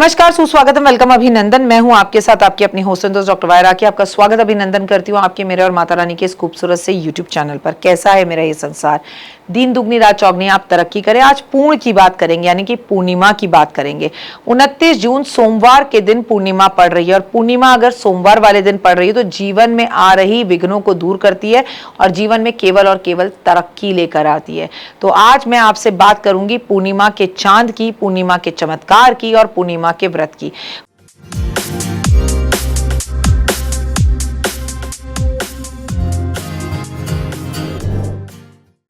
नमस्कार, सुस्वागत है, वेलकम, अभिनंदन। मैं हूं आपके साथ आपकी अपनी होस्ट दोस्त डॉक्टर वायरा की। आपका स्वागत अभिनंदन करती हूं आपके, मेरे और माता रानी के इस खूबसूरत से यूट्यूब चैनल पर। कैसा है मेरा ये संसार, दिन दुगनी रात चौगनी, आप तरक्की करें। आज पूर्ण की बात करेंगे, यानी कि पूर्णिमा की बात करेंगे। 29 जून सोमवार के दिन पूर्णिमा पड़ रही है, और पूर्णिमा अगर सोमवार वाले दिन पड़ रही है तो जीवन में आ रही विघ्नों को दूर करती है और जीवन में केवल और केवल तरक्की लेकर आती है। तो आज मैं आपसे बात करूंगी पूर्णिमा के चांद की, पूर्णिमा के चमत्कार की और पूर्णिमा के व्रत की।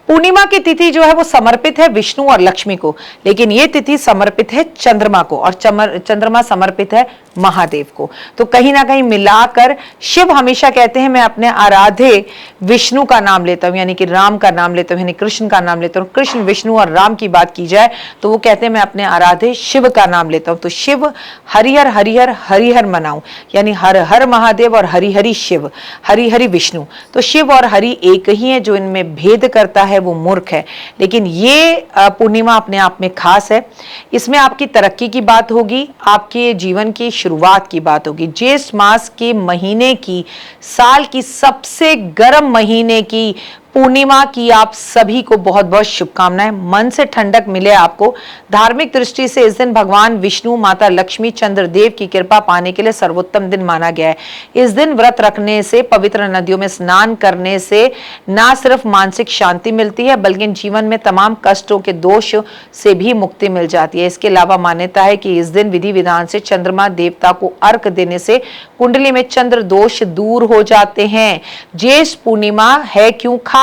पूर्णिमा की तिथि जो है वो समर्पित है विष्णु और लक्ष्मी को, लेकिन ये तिथि समर्पित है चंद्रमा को, और चंद्रमा समर्पित है महादेव को। तो कहीं ना कहीं मिलाकर शिव हमेशा कहते हैं मैं अपने आराध्य विष्णु का नाम लेता हूं, यानी कि राम का नाम लेता हूं, यानी कृष्ण का नाम लेता हूं। कृष्ण, विष्णु और राम की बात की जाए तो वो कहते हैं मैं अपने आराध्य शिव का नाम लेता हूं। तो शिव हरिहर हरिहर हरिहर मनाऊं, यानी हर हर महादेव और हरि हरि शिव, हरि हरि विष्णु। तो शिव और हरि एक ही है, जो इनमें भेद करता है वो मूर्ख है। लेकिन ये पूर्णिमा अपने आप में खास है। इसमें आपकी तरक्की की बात होगी, आपके जीवन की शुरुआत की बात होगी। ज्येष्ठ मास के महीने की, साल की सबसे गर्म महीने की पूर्णिमा की आप सभी को बहुत बहुत शुभकामनाएं। मन से ठंडक मिले आपको। धार्मिक दृष्टि से इस दिन भगवान विष्णु, माता लक्ष्मी, चंद्रदेव की कृपा पाने के लिए सर्वोत्तम दिन माना गया है। इस दिन व्रत रखने से, पवित्र नदियों में स्नान करने से ना सिर्फ मानसिक शांति मिलती है बल्कि जीवन में तमाम कष्टों के दोष से भी मुक्ति मिल जाती है। इसके अलावा मान्यता है कि इस दिन विधि विधान से चंद्रमा देवता को अर्घ देने से कुंडली में चंद्र दोष दूर हो जाते हैं। ज्येष्ठ पूर्णिमा है क्यों खास?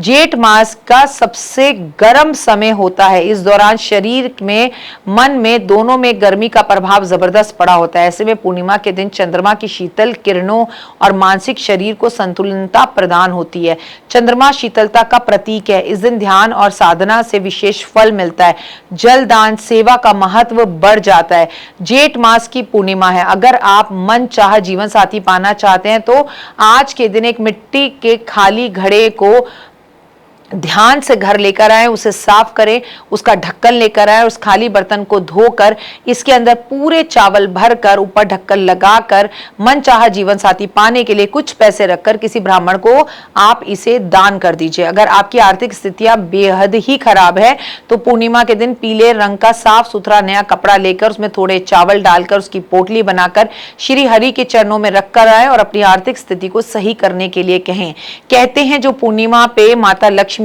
जेठ मास का सबसे गर्म समय होता है। इस दौरान शरीर में, मन में, दोनों में गर्मी का प्रभाव जबरदस्त पड़ा होता है। ऐसे में पूर्णिमा के दिन चंद्रमा की शीतल किरणों और मानसिक शरीर को संतुलनता प्रदान होती है। चंद्रमा शीतलता का प्रतीक है। इस दिन ध्यान और साधना से विशेष फल मिलता है। जल दान, सेवा का महत्व बढ़ जाता है। जेठ मास की पूर्णिमा है। अगर आप मन चाह जीवन साथी पाना चाहते हैं तो आज के दिन एक मिट्टी के खाली घड़े को ध्यान से घर लेकर आए, उसे साफ करें, उसका ढक्कन लेकर आए, उस खाली बर्तन को धोकर इसके अंदर पूरे चावल भरकर ऊपर ढक्कन लगाकर मनचाहा जीवन साथी पाने के लिए कुछ पैसे रखकर किसी ब्राह्मण को आप इसे दान कर दीजिए। अगर आपकी आर्थिक स्थितियां बेहद ही खराब है तो पूर्णिमा के दिन पीले रंग का साफ सुथरा नया कपड़ा लेकर उसमें थोड़े चावल डालकर उसकी पोटली बनाकर श्री हरि के चरणों में रखकर आए और अपनी आर्थिक स्थिति को सही करने के लिए कहें। कहते हैं जो पूर्णिमा पे माता लक्ष्मी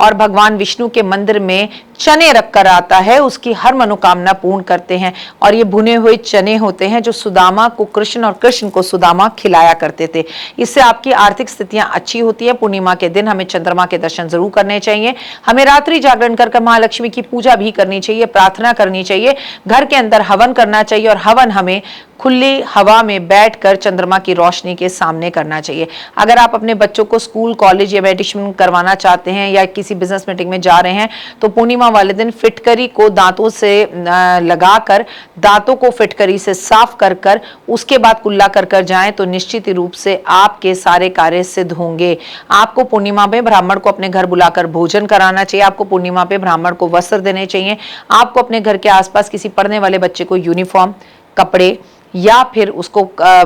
और भगवान विष्णु के मंदिर में चने रखकर आता है उसकी हर मनोकामना पूर्ण करते हैं। और ये भुने हुए चने होते हैं जो सुदामा को कृष्ण और कृष्ण को सुदामा खिलाया करते थे। इससे आपकी आर्थिक स्थितियां अच्छी होती है। पूर्णिमा के दिन हमें चंद्रमा के दर्शन जरूर करने चाहिए। हमें रात्रि जागरण कर महालक्ष्मी की पूजा भी करनी चाहिए, प्रार्थना करनी चाहिए, घर के अंदर हवन करना चाहिए, और हवन हमें खुली हवा में बैठकर चंद्रमा की रोशनी के सामने करना चाहिए। अगर आप अपने बच्चों को स्कूल, कॉलेज या मेडिटेशन करवाना चाहते हैं या किसी बिजनेस मीटिंग में जा रहे हैं तो पूर्णिमा वाले दिन फिटकरी को दांतों से लगाकर, दांतों को फिटकरी से साफ कर उसके बाद कुल्ला कर जाएं तो निश्चित रूप से आपके सारे कार्य सिद्ध होंगे। आपको पूर्णिमा में ब्राह्मण को अपने घर बुलाकर भोजन कराना चाहिए। आपको पूर्णिमा पे ब्राह्मण को वस्त्र देने चाहिए। आपको अपने घर के आसपास किसी पढ़ने वाले बच्चे को यूनिफॉर्म, कपड़े या फिर उसको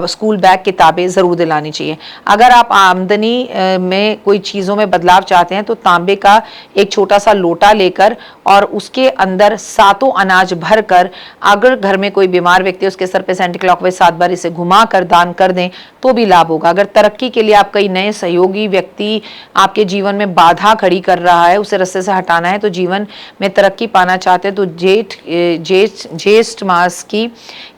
स्कूल बैग, किताबें जरूर दिलानी चाहिए। अगर आप आमदनी में कोई चीज़ों में बदलाव चाहते हैं तो तांबे का एक छोटा सा लोटा लेकर और उसके अंदर सातों अनाज भरकर, अगर घर में कोई बीमार व्यक्ति है उसके सर पे सेंटी क्लॉकवाइज 7 बार इसे घुमा कर दान कर दें तो भी लाभ होगा। अगर तरक्की के लिए आप कई नए सहयोगी व्यक्ति आपके जीवन में बाधा खड़ी कर रहा है, उसे रास्ते से हटाना है, तो जीवन में तरक्की पाना चाहते हैं तो ज्येष्ठ मास की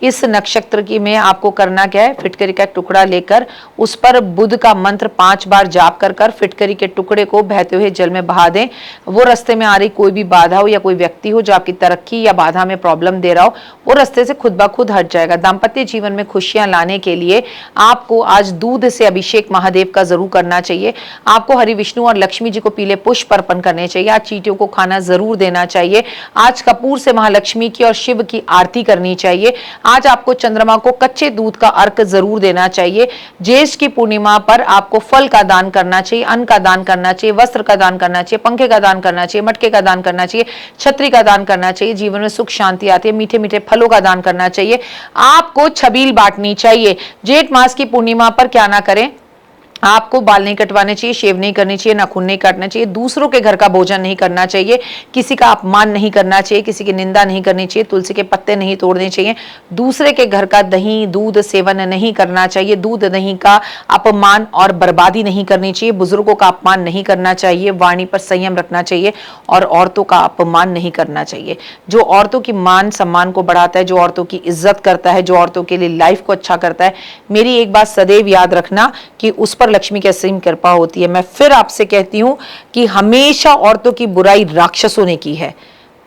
इस नक्षत्र की में आपको करना क्या है, फिटकरी का एक टुकड़ा लेकर उस पर बुध का मंत्र 5 बार जाप कर फिटकरी के टुकड़े को बहते हुए जल में बहा दें। वो रास्ते में आ रही कोई भी बाधा हो या कोई व्यक्ति हो जो आपकी तरक्की या बाधा में प्रॉब्लम दे रहा हो, वो रास्ते से खुद ब खुद हट जाएगा। दाम्पत्य जीवन में खुशियां लाने के लिए आपको आज दूध से अभिषेक महादेव का जरूर करना चाहिए। आपको हरि विष्णु और लक्ष्मी जी को पीले पुष्प अर्पण करने चाहिए। आज चींटियों को खाना जरूर देना चाहिए। आज कपूर से महालक्ष्मी की और शिव की आरती करनी चाहिए। आज आपको चंद्रमा चंद्रमा को कच्चे दूध का अर्घ जरूर देना चाहिए। ज्येष्ठ की पूर्णिमा पर आपको फल का दान करना चाहिए, अन्न का दान करना चाहिए, वस्त्र का दान करना चाहिए, पंखे का दान करना चाहिए, मटके का दान करना चाहिए, छतरी का दान करना चाहिए। जीवन में सुख शांति आती है। मीठे मीठे फलों का दान करना चाहिए। आपको छबील बांटनी चाहिए। जेठ मास की पूर्णिमा पर क्या ना करें, आपको बाल नहीं कटवाने चाहिए, शेव नहीं करनी चाहिए, नाखून नहीं काटना चाहिए, दूसरों के घर का भोजन नहीं करना चाहिए, किसी का अपमान नहीं करना चाहिए, किसी की निंदा नहीं करनी चाहिए, तुलसी के पत्ते नहीं तोड़ने चाहिए, दूसरे के घर का दही दूध सेवन नहीं करना चाहिए, दूध दही का अपमान और बर्बादी नहीं करनी चाहिए, बुजुर्गों का अपमान नहीं करना चाहिए, वाणी पर संयम रखना चाहिए और औरतों का अपमान नहीं करना चाहिए। जो औरतों की मान सम्मान को बढ़ाता है, जो औरतों की इज्जत करता है, जो औरतों के लिए लाइफ को अच्छा करता है, मेरी एक बात सदैव याद रखना कि उस पर लक्ष्मी की असीम कृपा होती है। मैं फिर आपसे कहती हूं कि हमेशा औरतों की बुराई राक्षसों ने की है,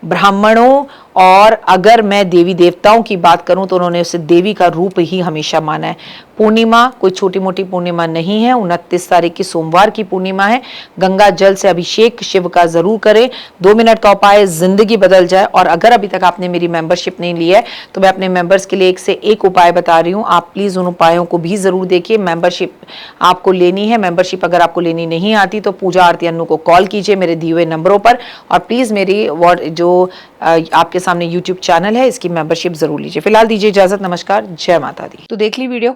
ब्राह्मणों, और अगर मैं देवी देवताओं की बात करूं तो उन्होंने उसे देवी का रूप ही हमेशा माना है। पूर्णिमा कोई छोटी मोटी पूर्णिमा नहीं है, 29 तारीख की सोमवार की पूर्णिमा है। गंगा जल से अभिषेक शिव का जरूर करें। 2 मिनट का उपाय, जिंदगी बदल जाए। और अगर अभी तक आपने मेरी मेंबरशिप नहीं ली है तो मैं अपने मेंबर्स के लिए एक से एक उपाय बता रही हूँ, आप प्लीज उन उपायों को भी जरूर देखिए। मेंबरशिप आपको लेनी है। मेंबरशिप अगर आपको लेनी नहीं आती तो पूजा आरती अन्नू को कॉल कीजिए मेरे दिए हुए नंबरों पर, और प्लीज मेरी जो आपके सामने यूट्यूब चैनल है इसकी मेंबरशिप जरूर लीजिए। फिलहाल दीजिए इजाजत, नमस्कार, जय माता दी। तो देख ली वीडियो,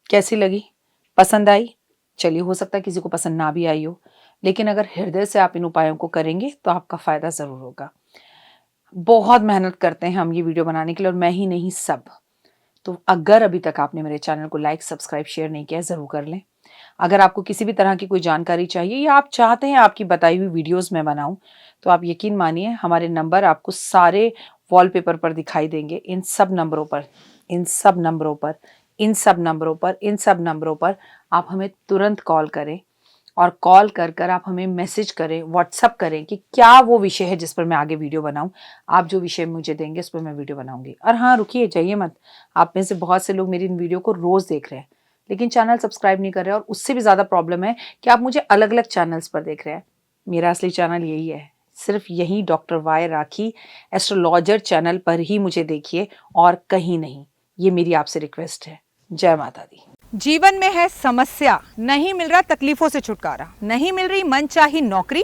कैसी लगी, पसंद आई? चलिए, हो सकता है किसी को पसंद ना भी आई हो, लेकिन अगर हृदय से आप इन उपायों को करेंगे तो आपका फायदा जरूर होगा। बहुत मेहनत करते हैं हम ये वीडियो बनाने के लिए, और मैं ही नहीं सब। तो अगर अभी तक आपने मेरे चैनल को लाइक सब्सक्राइब शेयर नहीं किया, जरूर कर लें। अगर आपको किसी भी तरह की कोई जानकारी चाहिए या आप चाहते हैं आपकी बताई हुई वीडियोस में बनाऊं, तो आप यकीन मानिए हमारे नंबर आपको सारे वॉलपेपर पर दिखाई देंगे। इन सब नंबरों पर, इन सब नंबरों पर, इन सब नंबरों पर, इन सब नंबरों पर आप हमें तुरंत कॉल करें, और कॉल कर कर आप हमें मैसेज करें, व्हाट्सअप करें कि क्या वो विषय है जिस पर मैं आगे वीडियो बनाऊं। आप जो विषय मुझे देंगे उस पर मैं वीडियो बनाऊंगी। और हाँ, रुकिए, जाइए मत। आप में से बहुत से लोग मेरी इन वीडियो को रोज देख रहे हैं लेकिन चैनल सब्सक्राइब नहीं कर रहे हैं, और उससे भी ज़्यादा प्रॉब्लम है कि आप मुझे अलग अलग चैनल्स पर देख रहे हैं। मेरा असली चैनल यही है, सिर्फ यही डॉक्टर वाई राखी एस्ट्रोलॉजर चैनल पर ही मुझे देखिए और कहीं नहीं। ये मेरी आपसे रिक्वेस्ट है। जय माता दी। जीवन में है समस्या, नहीं मिल रहा तकलीफों से छुटकारा, नहीं मिल रही मनचाही नौकरी,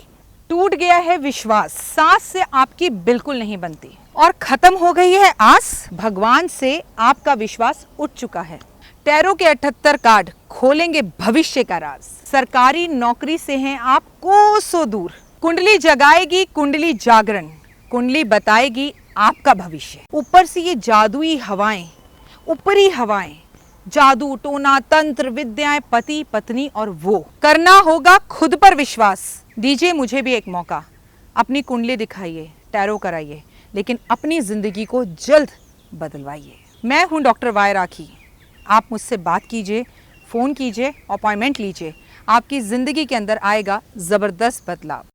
टूट गया है विश्वास, सांस से आपकी बिल्कुल नहीं बनती, और खत्म हो गई है आस, भगवान से आपका विश्वास उठ चुका है। टैरो के 78 कार्ड खोलेंगे भविष्य का राज। सरकारी नौकरी से हैं आप कोसों दूर, कुंडली जगाएगी कुंडली जागरण, कुंडली बताएगी आपका भविष्य। ऊपर से ये जादुई हवाएं, ऊपरी हवाएं, जादू टोना तंत्र विद्याएं, पति पत्नी और वो, करना होगा खुद पर विश्वास। दीजिए मुझे भी एक मौका, अपनी कुंडली दिखाइए, टैरो कराइए, लेकिन अपनी जिंदगी को जल्द बदलवाइए। मैं हूं डॉक्टर वाई राखी। आप मुझसे बात कीजिए, फ़ोन कीजिए, अपॉइंटमेंट लीजिए, आपकी ज़िंदगी के अंदर आएगा ज़बरदस्त बदलाव।